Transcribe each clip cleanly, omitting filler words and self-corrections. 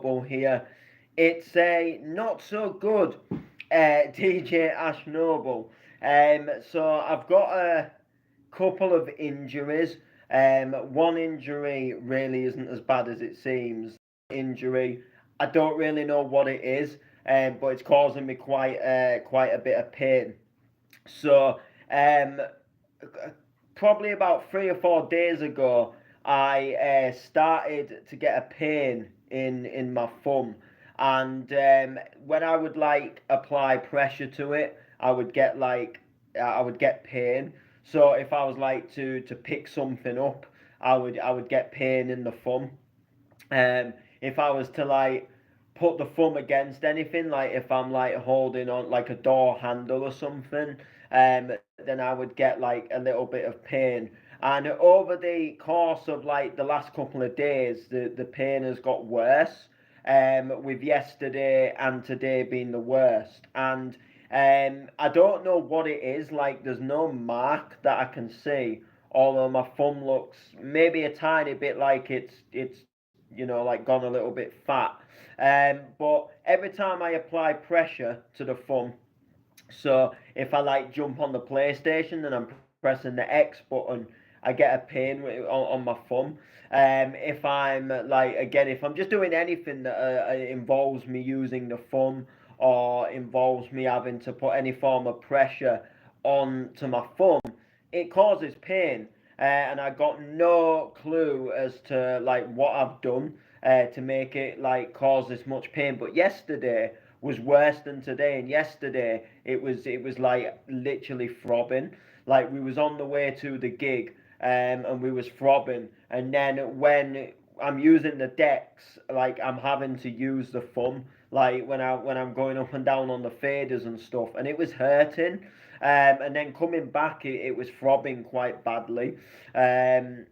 Noble here. It's a not so good DJ Ash Noble. So I've got a couple of injuries. One injury really isn't as bad as it seems. Injury, I don't really know what it is, but it's causing me quite a bit of pain. So um, probably about 3 or 4 days ago, I started to get a pain in my thumb, and when I would like apply pressure to it, I would get pain. So if I was like to pick something up, I would get pain in the thumb. If I was to like put the thumb against anything, like if I'm like holding on like a door handle or something, then I would get like a little bit of pain. And over the course of like the last couple of days, the pain has got worse. With yesterday and today being the worst. And I don't know what it is. Like, there's no mark that I can see. Although my thumb looks maybe a tiny bit like it's like gone a little bit fat. But every time I apply pressure to the thumb, so if I like jump on the PlayStation and I'm pressing the X button, I get a pain on my thumb. If I'm like again, if I'm just doing anything that involves me using the thumb or involves me having to put any form of pressure onto my thumb, it causes pain. And I got no clue as to like what I've done to make it like cause this much pain. But yesterday was worse than today, and yesterday it was like literally throbbing. Like we was on the way to the gig, and we was throbbing, and then when I'm using the decks, like I'm having to use the thumb, like when I'm going up and down on the faders and stuff, and it was hurting. And then coming back, it was throbbing quite badly. And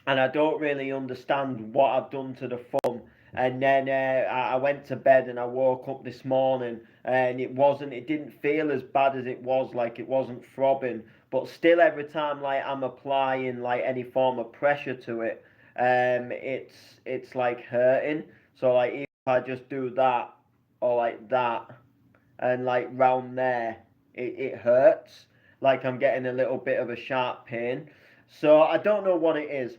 I don't really understand what I've done to the thumb. And then I went to bed and I woke up this morning and it didn't feel as bad as it was, like it wasn't throbbing. But still, every time like I'm applying like any form of pressure to it, it's like hurting. So like if I just do that or like that and like round there, it hurts. Like I'm getting a little bit of a sharp pain. So I don't know what it is.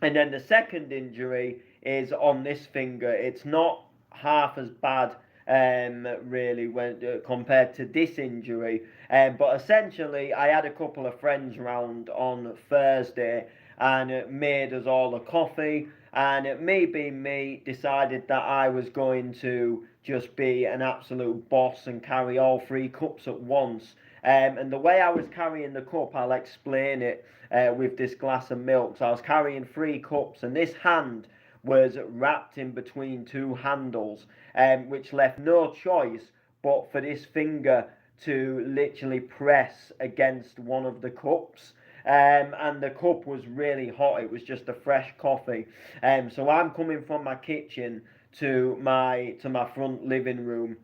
And then the second injury is on this finger. It's not half as bad, really, when compared to this injury. But essentially, I had a couple of friends round on Thursday and made us all a coffee. And me being me, decided that I was going to just be an absolute boss and carry all 3 cups at once. And the way I was carrying the cup, I'll explain it with this glass of milk. So I was carrying 3 cups, and this hand was wrapped in between 2 handles, which left no choice but for this finger to literally press against one of the cups. And the cup was really hot. It was just a fresh coffee. So I'm coming from my kitchen to my front living room,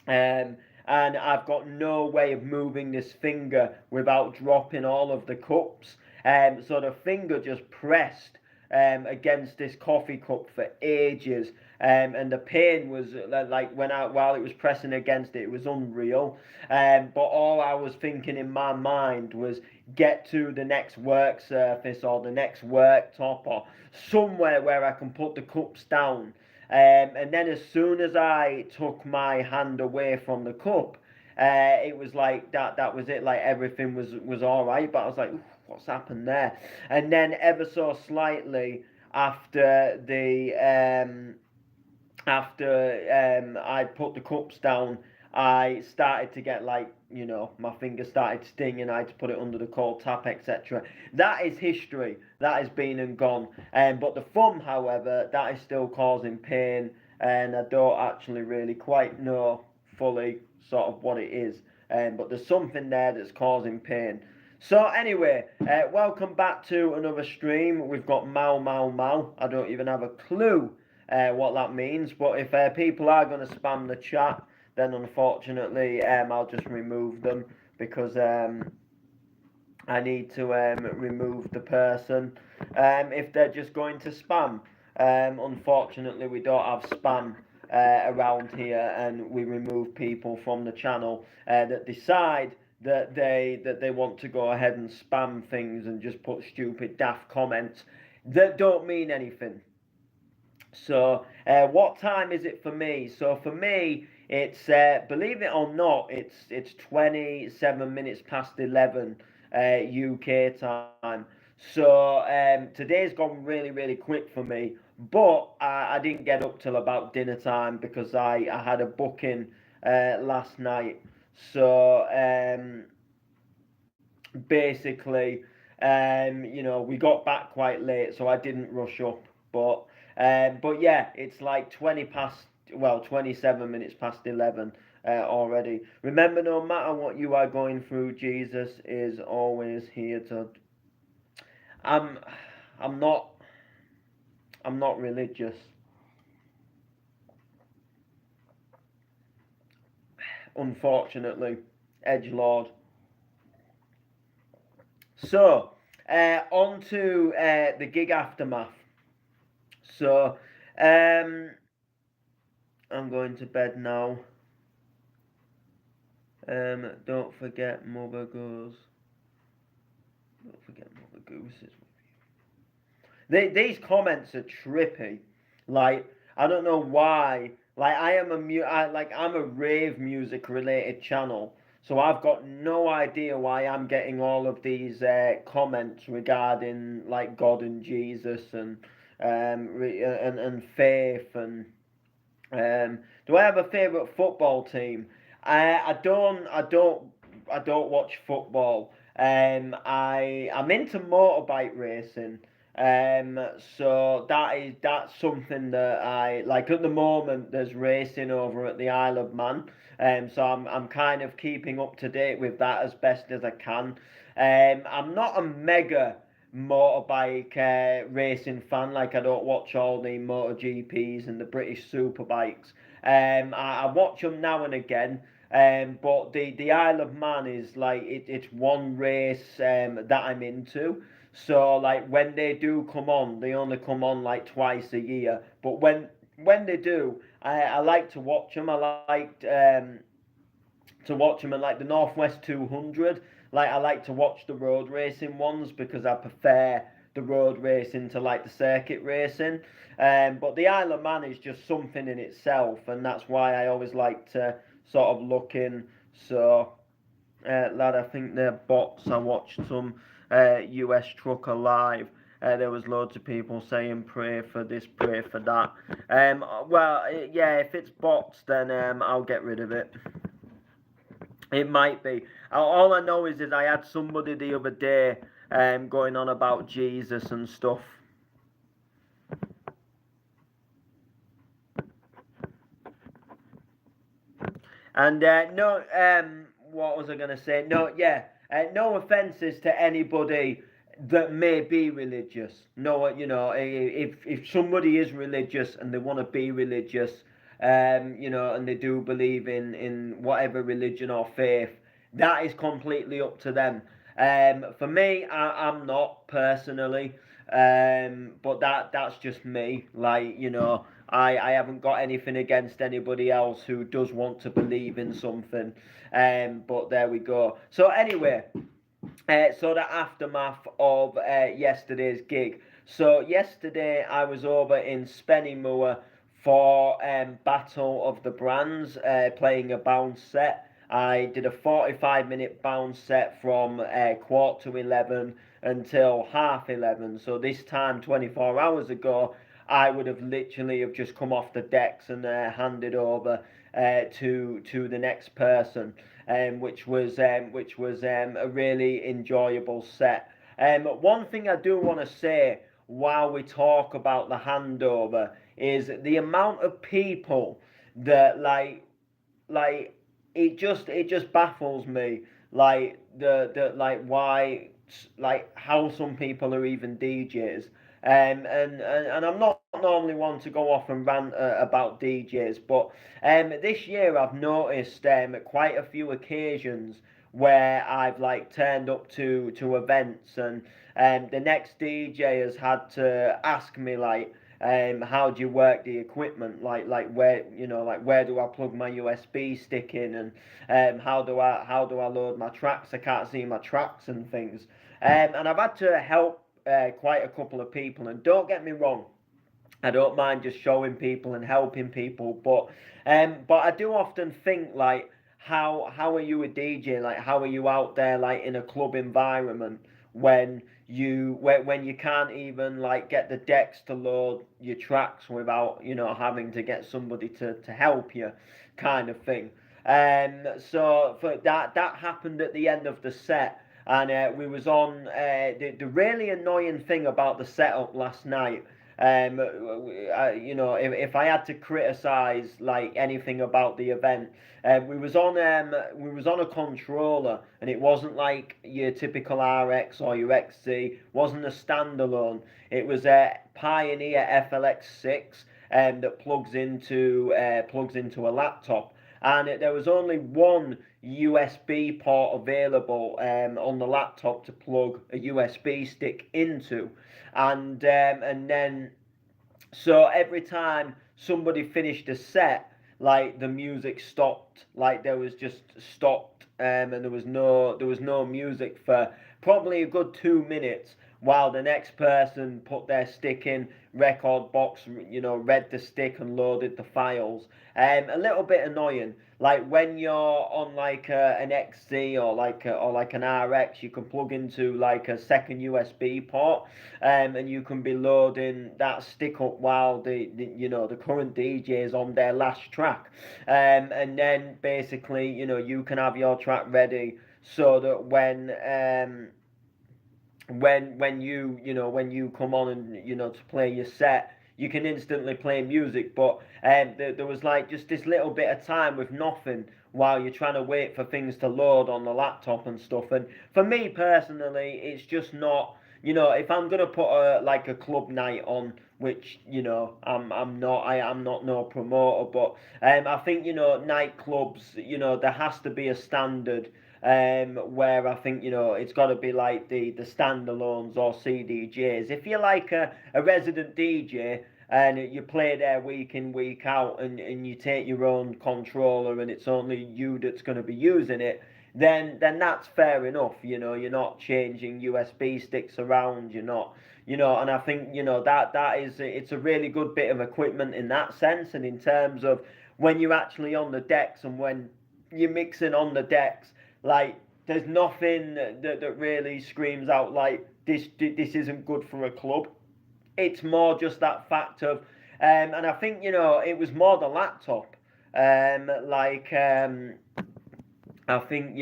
um, and I've got no way of moving this finger without dropping all of the cups. So the finger just pressed against this coffee cup for ages, and the pain was like while it was pressing against it, it was unreal. But all I was thinking in my mind was get to the next work surface or the next worktop or somewhere where I can put the cups down. And then as soon as I took my hand away from the cup, it was like that was it. Like everything was all right, but I was like, what's happened there? And then ever so slightly after the I put the cups down, I started to get like my finger started stinging. I had to put it under the cold tap, etc. That is history. That has been and gone. But the thumb, however, that is still causing pain, and I don't actually really quite know fully sort of what it is. But there's something there that's causing pain. So anyway, welcome back to another stream. We've got Mau Mau Mau. I don't even have a clue what that means. But if people are going to spam the chat, then unfortunately I'll just remove them because I need to remove the person if they're just going to spam. Unfortunately, we don't have spam around here, and we remove people from the channel that decide that they want to go ahead and spam things and just put stupid daft comments that don't mean anything. So, what time is it for me? So for me, it's believe it or not, it's 27 minutes past 11 UK time. So today's gone really quick for me. But I didn't get up till about dinner time because I had a booking last night. So basically, we got back quite late, so I didn't rush up. But yeah, it's like 27 minutes past 11 already. Remember, no matter what you are going through, Jesus is always here to. I'm, I'm not, I'm not religious, unfortunately, edge lord. So, on to the gig aftermath. So, um, I'm going to bed now. Don't forget Mother Goose. Don't forget Mother Goose is with you. These comments are trippy. Like, I don't know why. Like, I'm a rave music related channel, so I've got no idea why I'm getting all of these comments regarding like God and Jesus and faith and do I have a favourite football team? I don't watch football. I'm into motorbike racing. So that's something that I like at the moment. There's racing over at the Isle of Man. So I'm kind of keeping up to date with that as best as I can. I'm not a mega motorbike racing fan. Like I don't watch all the MotoGPs and the British Superbikes. I watch them now and again. But the Isle of Man is like it's one race that I'm into. So like when they do come on, they only come on like twice a year. But when they do, I like to watch them. I liked to watch them at like the Northwest 200. Like I like to watch the road racing ones because I prefer the road racing to like the circuit racing. But the Isle of Man is just something in itself, and that's why I always like to sort of look in. So, lad, I think they're bots. I watched some US trucker live. There was loads of people saying pray for this, pray for that. Well, yeah, if it's bots, then I'll get rid of it. It might be. All I know is I had somebody the other day going on about Jesus and stuff. And no, what was I going to say? No, yeah, no offences to anybody that may be religious. No, if somebody is religious and they want to be religious, and they do believe in whatever religion or faith, that is completely up to them. For me, I'm not personally, but that's just me. Like I haven't got anything against anybody else who does want to believe in something. But there we go. So anyway, so the aftermath of yesterday's gig. So yesterday I was over in Spennymoor for Battle of the Brands, playing a bounce set. I did a 45-minute bounce set from 10:45 until 11:30. So this time, 24 hours ago, I would have literally have just come off the decks and handed over to the next person, which was a really enjoyable set. One thing I do want to say while we talk about the handover is the amount of people that like it just baffles me like the like why like how some people are even DJs. And I'm not normally one to go off and rant about DJs, but this year I've noticed quite a few occasions where I've like turned up to events and the next DJ has had to ask me like How do you work the equipment? Like where like where do I plug my USB stick in, and how do I load my tracks? I can't see my tracks and things. And I've had to help quite a couple of people. And don't get me wrong, I don't mind just showing people and helping people, but I do often think like, how are you a DJ? Like, how are you out there like in a club environment when you can't even like get the decks to load your tracks without having to get somebody to help you, kind of thing. So for that happened at the end of the set, and we was on the really annoying thing about the setup last night. If I had to criticize like anything about the event, we was on a controller, and it wasn't like your typical RX or your XC. Wasn't a standalone. It was a Pioneer FLX6, that plugs into a laptop, and there was only one USB port available on the laptop to plug a USB stick into, and then so every time somebody finished a set, like the music stopped, like there was just stopped, and there was no music for probably a good 2 minutes, while the next person put their stick in, record box, read the stick and loaded the files. A little bit annoying. Like when you're on like an XC or like an RX, you can plug into like a second USB port, and you can be loading that stick up while the current DJ is on their last track, and then basically you can have your track ready so that when you come on and to play your set, you can instantly play music. But there was like just this little bit of time with nothing while you're trying to wait for things to load on the laptop and stuff. And for me personally, it's just not. If I'm gonna put a club night on, which I'm not no promoter, but I think nightclubs, there has to be a standard, where I think it's got to be like the standalones or CDJs. If you're like a resident DJ and you play there week in week out, and you take your own controller and it's only you that's going to be using it, then that's fair enough. You're not changing USB sticks around. You're not. And I think that is, it's a really good bit of equipment in that sense, and in terms of when you're actually on the decks and when you're mixing on the decks, like there's nothing that really screams out like this isn't good for a club. It's more just that fact of, and I think it was more the laptop, I think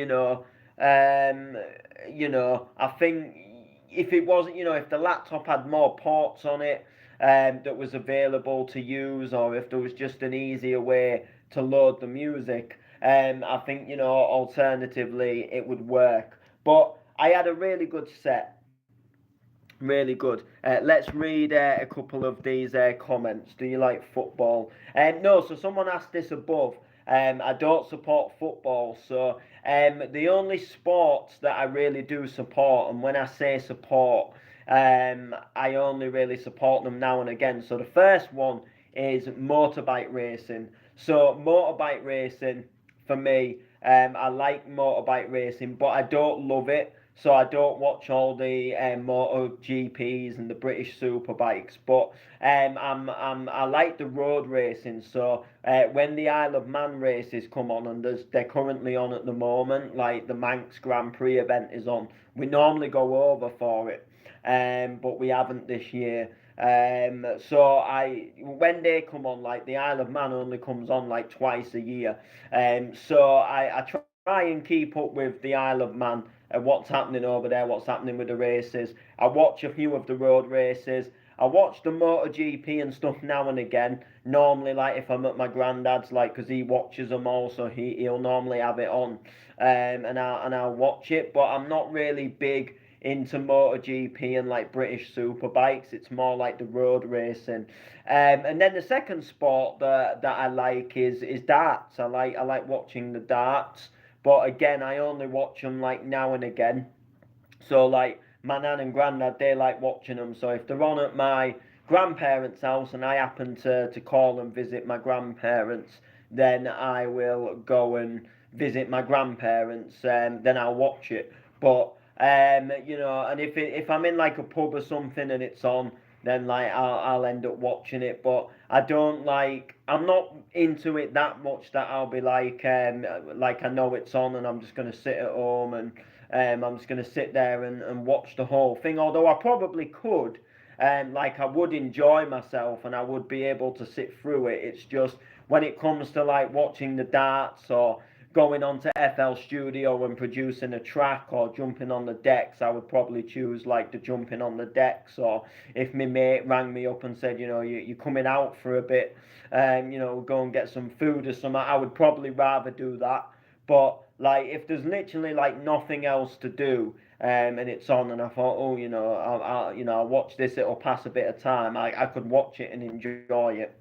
I think if it wasn't, if the laptop had more ports on it, that was available to use, or if there was just an easier way to load the music, I think alternatively it would work. But I had a really good set, really good. Let's read a couple of these comments. Do you like football? No, so someone asked this above. I don't support football, so the only sports that I really do support, and when I say support, I only really support them now and again. So the first one is motorbike racing. So motorbike racing, for me, I like motorbike racing, but I don't love it. So I don't watch all the Moto GPs and the British Superbikes, but I like the road racing. So when the Isle of Man races come on, and they're currently on at the moment, like the Manx Grand Prix event is on, we normally go over for it, but we haven't this year. So when they come on, like the Isle of Man only comes on like twice a year. So I try and keep up with the Isle of Man, what's happening over there, what's happening with the races. I watch a few of the road races. I watch the MotoGP and stuff now and again. Normally, like if I'm at my granddad's, like because he watches them all, so he'll normally have it on, and I'll watch it. But I'm not really big into MotoGP and like British Superbikes. It's more like the road racing. And then the second sport that I like is darts. I like watching the darts, but again, I only watch them like now and again. So like my nan and granddad, they like watching them. So if they're on at grandparents' house and I happen to call and visit my grandparents, then I will go and visit my grandparents, then I'll watch it. But and if I'm in like a pub or something and it's on, then like I'll end up watching it. But I don't like I'm not into it that much that I'll be like I know it's on and I'm just gonna sit at home and I'm just gonna sit there and watch the whole thing. Although I probably could, like I would enjoy myself and I would be able to sit through it. It's just when it comes to like watching the darts or going on to FL Studio and producing a track or jumping on the decks, I would probably choose like the jumping on the decks. Or if my mate rang me up and said, you're coming out for a bit, go and get some food or something, I would probably rather do that. But like if there's literally like nothing else to do, and it's on, and I thought, oh, I'll watch this. It'll pass a bit of time. I could watch it and enjoy it.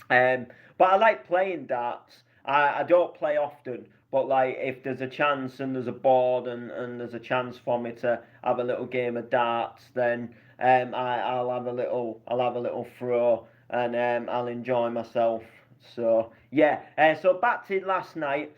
Um, but I like playing darts. I don't play often, but like if there's a chance and there's a board and there's a chance for me to have a little game of darts, then I'll have a little throw and I'll enjoy myself. So yeah, so back to last night.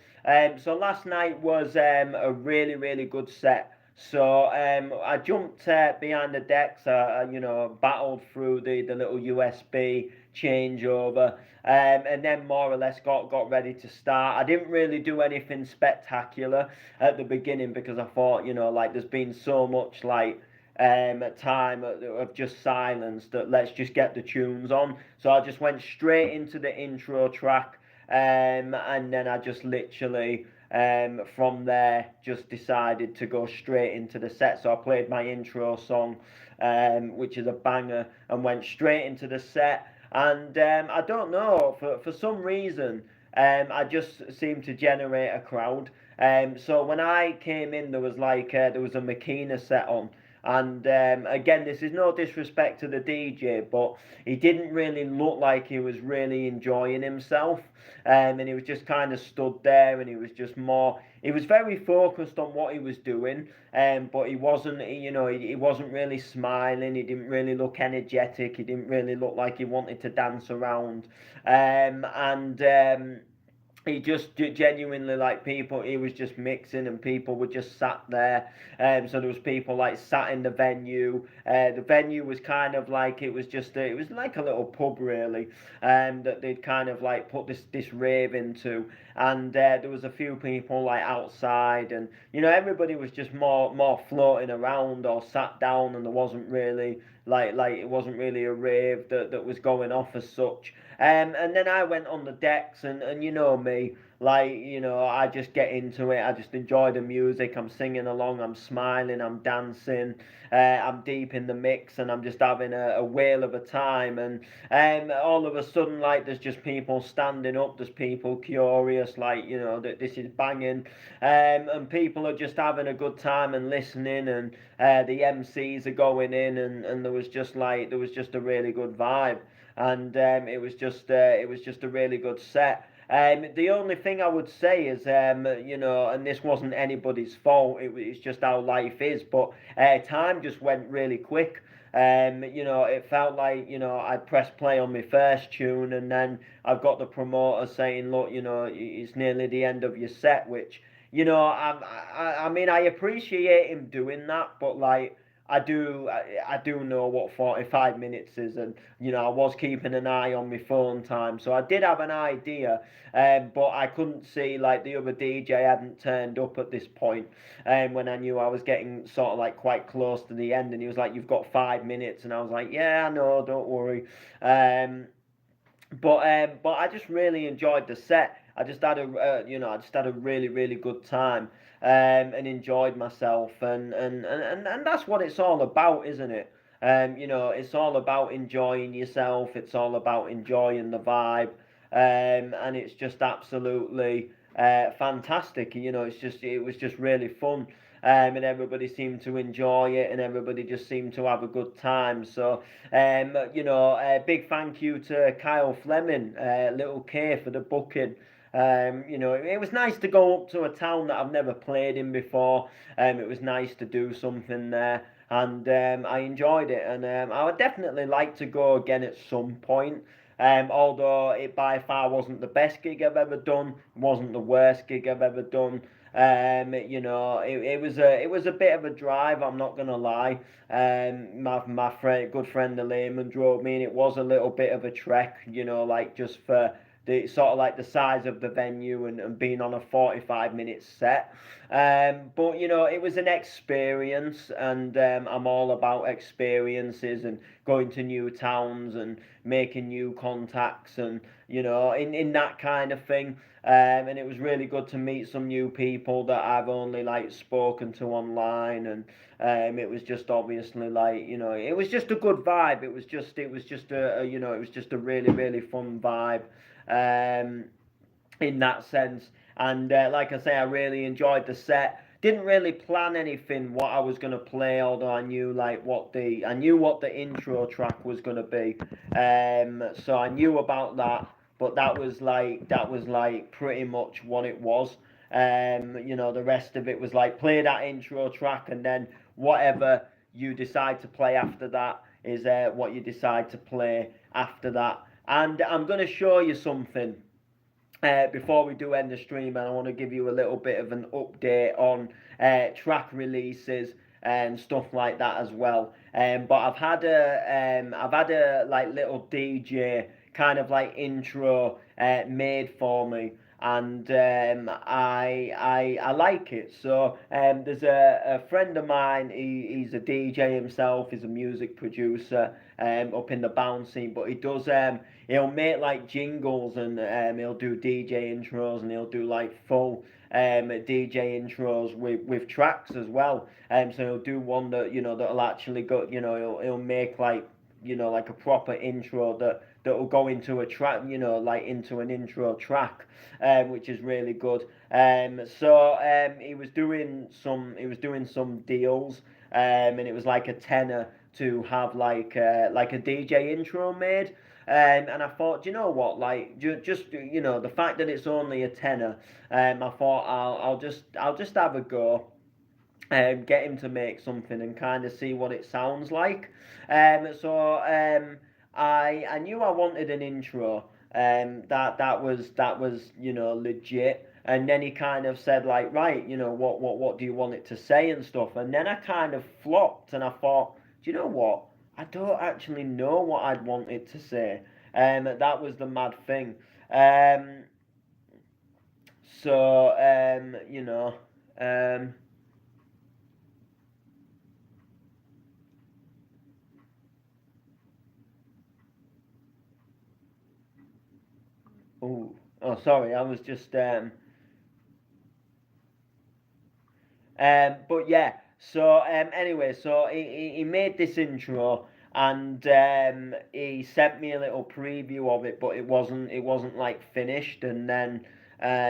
So last night was a really good set. So I jumped behind the decks. Battled through the little USB changeover, and then more or less got ready to start. I didn't really do anything spectacular at the beginning because I thought, like there's been so much like time of just silence that let's just get the tunes on. So I just went straight into the intro track, and then I just literally from there just decided to go straight into the set. So I played my intro song, which is a banger, and went straight into the set. And I don't know, for some reason, I just seemed to generate a crowd. So when I came in, there was a Makina set on, and again, this is no disrespect to the DJ, but he didn't really look like he was really enjoying himself. And he was just kind of stood there, and he was just more. He was very focused on what he was doing, but he wasn't. He wasn't really smiling. He didn't really look energetic. He didn't really look like he wanted to dance around. And he just genuinely like people he was just mixing and people were just sat there, so there was people like sat in the venue. The venue was kind of like it was like a little pub really, that they'd kind of like put this rave into, and there was a few people like outside, and everybody was just more floating around or sat down, and there wasn't really like it wasn't really a rave that was going off as such. And then I went on the decks, and you know me, like, I just get into it. I just enjoy the music. I'm singing along, I'm smiling, I'm dancing, I'm deep in the mix, and I'm just having a whale of a time. And all of a sudden, like, there's just people standing up, there's people curious, like, that this is banging, and people are just having a good time and listening, and the MCs are going in, and there was just a really good vibe, and it was just a really good set. The only thing I would say is, and this wasn't anybody's fault. It's just how life is. But time just went really quick. It felt like I pressed play on my first tune, and then I've got the promoter saying, "Look, it's nearly the end of your set," which I mean, I appreciate him doing that, but like. I do know what 45 minutes is, and I was keeping an eye on my phone time, so I did have an idea, but I couldn't see like the other DJ hadn't turned up at this point, when I knew I was getting sort of like quite close to the end, and he was like, "You've got 5 minutes," and I was like, "Yeah, I know, don't worry." But I just really enjoyed the set. I just had a really good time, and enjoyed myself, and that's what it's all about, isn't it? It's all about enjoying yourself. It's all about enjoying the vibe, and it's just absolutely fantastic. It was just really fun. And everybody seemed to enjoy it, and everybody just seemed to have a good time. So, a big thank you to Kyle Fleming, Little K, for the booking. It was nice to go up to a town that I've never played in before. It was nice to do something there. and I enjoyed it, and I would definitely like to go again at some point. Although it by far wasn't the best gig I've ever done, wasn't the worst gig I've ever done. It was a bit of a drive. I'm not gonna lie. My friend, good friend, the layman, drove me, and it was a little bit of a trek. Like just for the sort of like the size of the venue and being on a 45-minute set. But it was an experience, and I'm all about experiences and going to new towns and making new contacts and in that kind of thing. And it was really good to meet some new people that I've only like spoken to online, and it was just obviously like it was just a good vibe. It was just a really really fun vibe. Um, in that sense. And like I say, I really enjoyed the set. Didn't really plan anything what I was gonna play, although I knew what the intro track was gonna be. So I knew about that, but that was like pretty much what it was. The rest of it was like play that intro track, and then whatever you decide to play after that is what you decide to play after that. And I'm gonna show you something before we do end the stream, and I want to give you a little bit of an update on track releases and stuff like that as well. But I've had a like little DJ kind of like intro made for me, and I like it. So there's a friend of mine. He's a DJ himself. He's a music producer up in the bounce scene, but he'll make like jingles, and he'll do DJ intros, and he'll do like full DJ intros with tracks as well. So he'll do one that that'll actually go. He'll make like like a proper intro that will go into a track. Like into an intro track, which is really good. He was doing some deals, and it was like a tenner to have like a DJ intro made. And I thought, you know what, like just the fact that it's only a tenner, I thought I'll just have a go, get him to make something and kind of see what it sounds like. I knew I wanted an intro, that was legit. And then he kind of said like, right, what do you want it to say and stuff. And then I kind of flopped, and I thought, do you know what? I don't actually know what I'd want it to say. That was the mad thing. Um, so um, oh, sorry, I was just but yeah, so anyway, so he made this intro, and he sent me a little preview of it, but it wasn't like finished, and then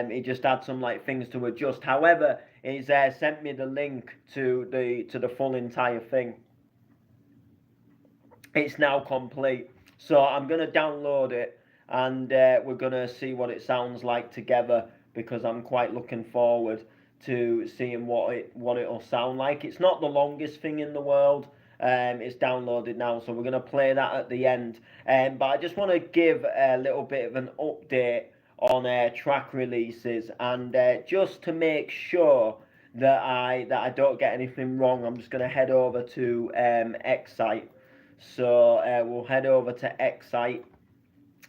he just had some like things to adjust. However, he's sent me the link to the full entire thing. It's now complete, so I'm gonna download it, and we're gonna see what it sounds like together, because I'm quite looking forward to seeing what it'll sound like. It's not the longest thing in the world. It's downloaded now, so we're gonna play that at the end. But I just want to give a little bit of an update on track releases, and just to make sure that I don't get anything wrong, I'm just gonna head over to Excite. So we'll head over to Excite.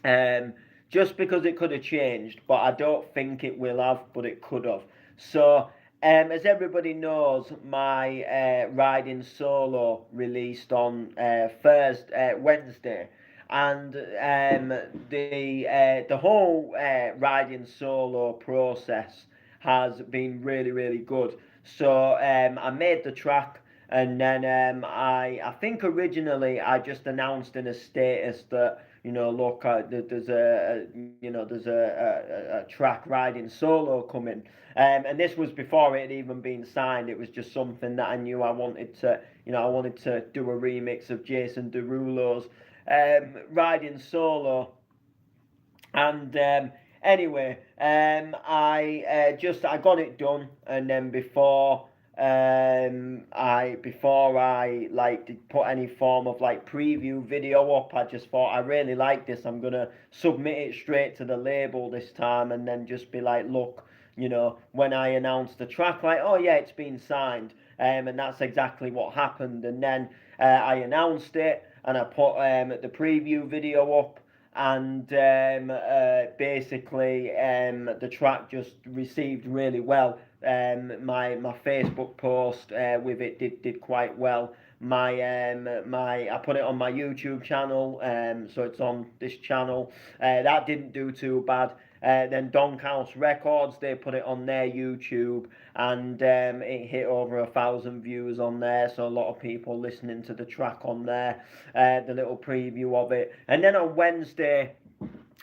Um, just because it could have changed, but I don't think it will have, but it could have. So, as everybody knows, my Riding Solo released on Wednesday, and the whole Riding Solo process has been really really good. So I made the track, and then I think originally I just announced in a status that look, there's a track Riding Solo coming, and this was before it had even been signed. It was just something that I knew I wanted to, I wanted to do a remix of Jason Derulo's Riding Solo, and anyway, I got it done, and then before I before I like did put any form of like preview video up, I just thought I really like this. I'm gonna submit it straight to the label this time, and then just be like, look, when I announce the track, like, oh yeah, it's been signed. And that's exactly what happened. And then I announced it, and I put the preview video up, and basically the track just received really well. My Facebook post with it did quite well. I put it on my YouTube channel, so it's on this channel. That didn't do too bad. Then Donkhouse Records, they put it on their YouTube, and it hit over 1,000 views on there. So a lot of people listening to the track on there, the little preview of it. And then on Wednesday,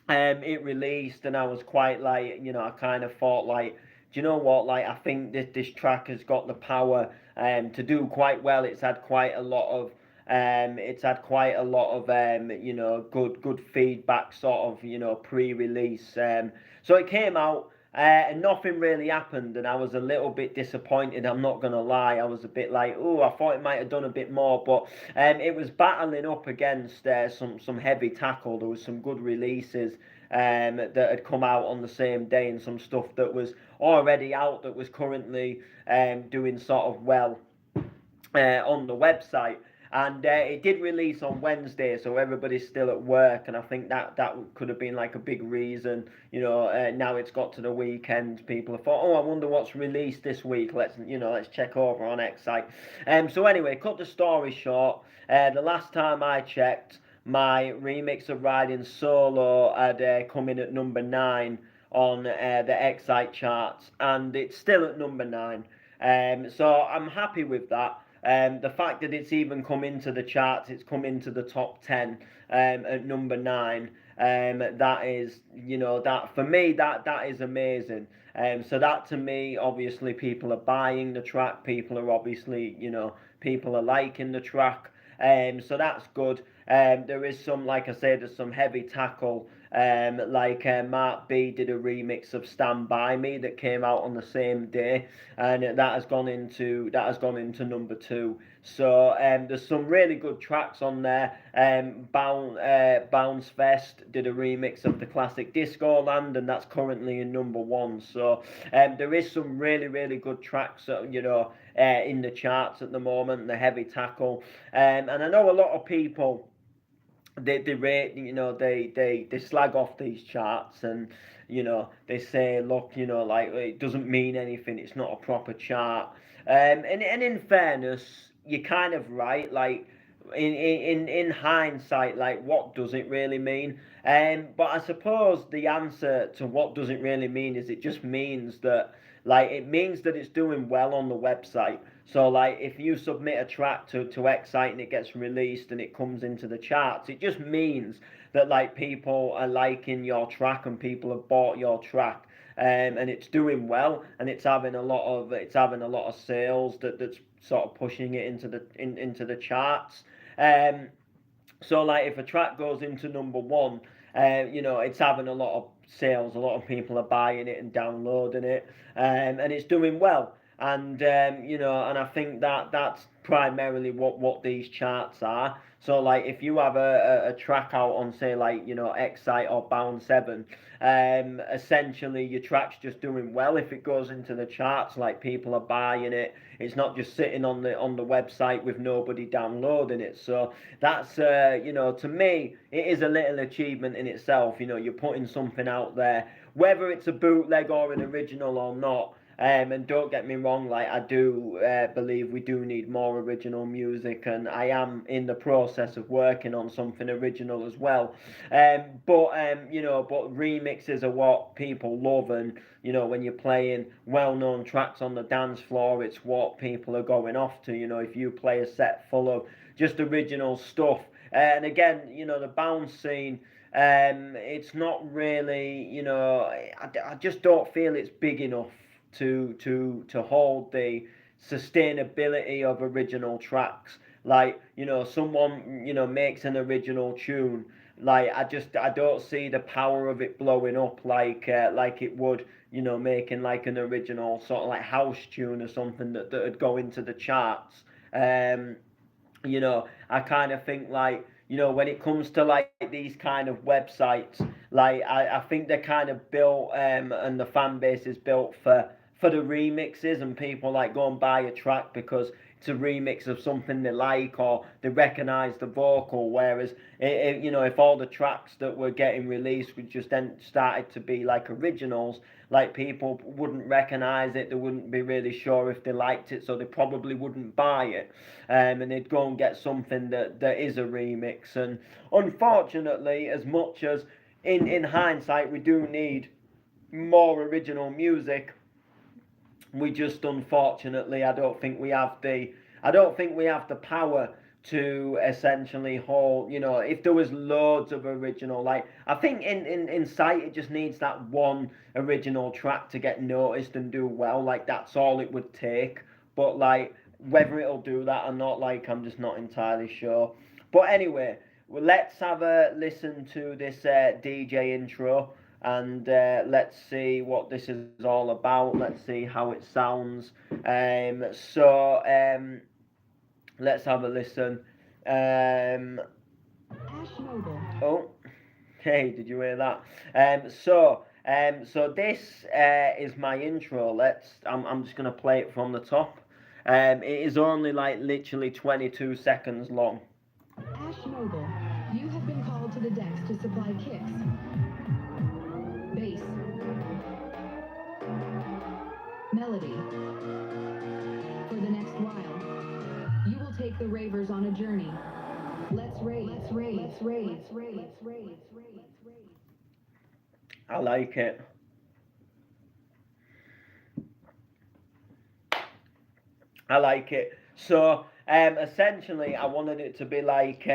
it released, and I was quite like, I kind of thought like, do you know what? Like, I think this track has got the power to do quite well. It's had quite a lot of good feedback, sort of, pre-release. So it came out. And nothing really happened, and I was a little bit disappointed. I'm not gonna lie, I was a bit like, oh, I thought it might have done a bit more, but it was battling up against some heavy tackle. There was some good releases that had come out on the same day, and some stuff that was already out that was currently doing sort of well on the website. And it did release on Wednesday, so everybody's still at work, and I think that could have been like a big reason. Now it's got to the weekend, people have thought, oh, I wonder what's released this week. Let's check over on Excite. So anyway, cut the story short. The last time I checked, my remix of Ridin Solo had come in at number 9 on the Excite charts, and it's still at number 9. So I'm happy with that. The fact that it's even come into the charts, it's come into the top 10 at number 9. That is, that for me, that is amazing. So that to me, obviously, people are buying the track. People are obviously, people are liking the track. So that's good. There is some, like I said, there's some heavy tackle. Mark B did a remix of Stand By Me that came out on the same day, and that has gone into number 2. So there's some really good tracks on there. Bounce Fest did a remix of the classic Disco Land, and that's currently in number 1. So there is some really, really good tracks in the charts at the moment, the heavy tackle. And I know a lot of people, they rate, they slag off these charts, and they say, look, like, it doesn't mean anything, it's not a proper chart. And in fairness, you're kind of right. Like, in hindsight, like, what does it really mean? But I suppose the answer to what does it really mean is, it just means that, like, it means that it's doing well on the website. So, like, if you submit a track to Excite and it gets released and it comes into the charts, it just means that, like, people are liking your track and people have bought your track, and it's doing well, and it's having a lot of sales that's sort of pushing it into the charts. So, like, if a track goes into number 1, it's having a lot of sales. A lot of people are buying it and downloading it, and it's doing well. And and I think that's primarily what these charts are. So, like, if you have a track out on, say, like, Excite or Bound 7, essentially your track's just doing well. If it goes into the charts, like, people are buying it. It's not just sitting on the website with nobody downloading it. So that's to me, it is a little achievement in itself. You're putting something out there, whether it's a bootleg or an original or not. And don't get me wrong, like, I do believe we do need more original music, and I am in the process of working on something original as well. But remixes are what people love, and when you're playing well-known tracks on the dance floor, it's what people are going off to. If you play a set full of just original stuff, and again, the bounce scene. It's not really, I just don't feel it's big enough to hold the sustainability of original tracks. Like, someone makes an original tune, Like I don't see the power of it blowing up like it would, making like an original sort of like house tune or something that would go into the charts. I kind of think like, when it comes to like these kind of websites, like I think they're kind of built, and the fan base is built for the remixes, and people like go and buy a track because it's a remix of something they like or they recognize the vocal. Whereas if all the tracks that were getting released would just then started to be like originals, like people wouldn't recognize it, they wouldn't be really sure if they liked it, so they probably wouldn't buy it, and they'd go and get something that is a remix. And unfortunately, as much as in hindsight we do need more original music, we just unfortunately I don't think we have the power to essentially hold, if there was loads of original, like I think in sight it just needs that one original track to get noticed and do well, like that's all it would take. But like whether it'll do that or not, like I'm just not entirely sure. But anyway, well, let's have a listen to this DJ intro, and let's see what this is all about. Let's see how it sounds. Let's have a listen. Oh, hey, did you hear that? So this is my intro. I'm just gonna play it from the top. It is only like literally 22 seconds long. Ash Noble, you have been called to the decks to supply kicks, bass, melody. For the next while, you will take the ravers on a journey. Let's rave, let's rave, let's rave, let's rave, let's rave, let's rave, let's rave. I like it. I like it. So essentially, I wanted it to be like,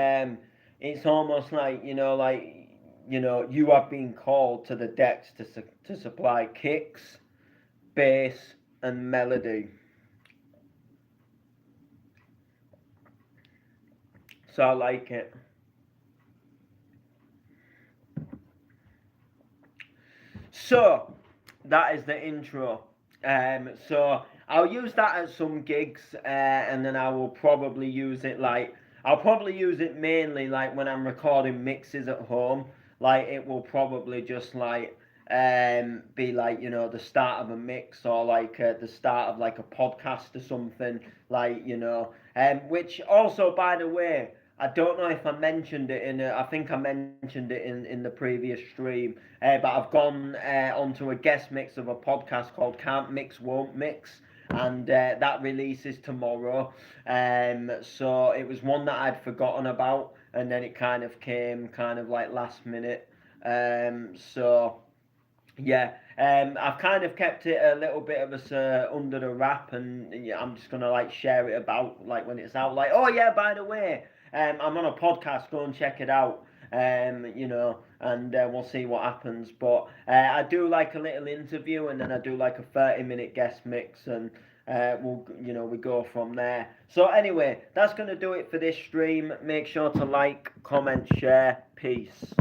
it's almost like, you have been called to the decks to supply kicks, bass, and melody. So I like it. So that is the intro. So I'll use that at some gigs, and then I will probably use it like I'll probably use it mainly like when I'm recording mixes at home. Like it will probably just like be like the start of a mix, or like the start of like a podcast or something, like which also, by the way, I don't know if I mentioned it I think I mentioned it in the previous stream, but I've gone onto a guest mix of a podcast called Can't Mix Won't Mix, and that releases tomorrow. So it was one that I'd forgotten about, and then it kind of came kind of like last minute. So yeah, I've kind of kept it a little bit of a under the wrap, and yeah, I'm just gonna like share it about like when it's out. Like, oh yeah, by the way, I'm on a podcast. Go and check it out. And we'll see what happens. But I do like a little interview, and then I do like a 30-minute guest mix, and we go from there. So anyway, that's gonna do it for this stream. Make sure to like, comment, share. Peace.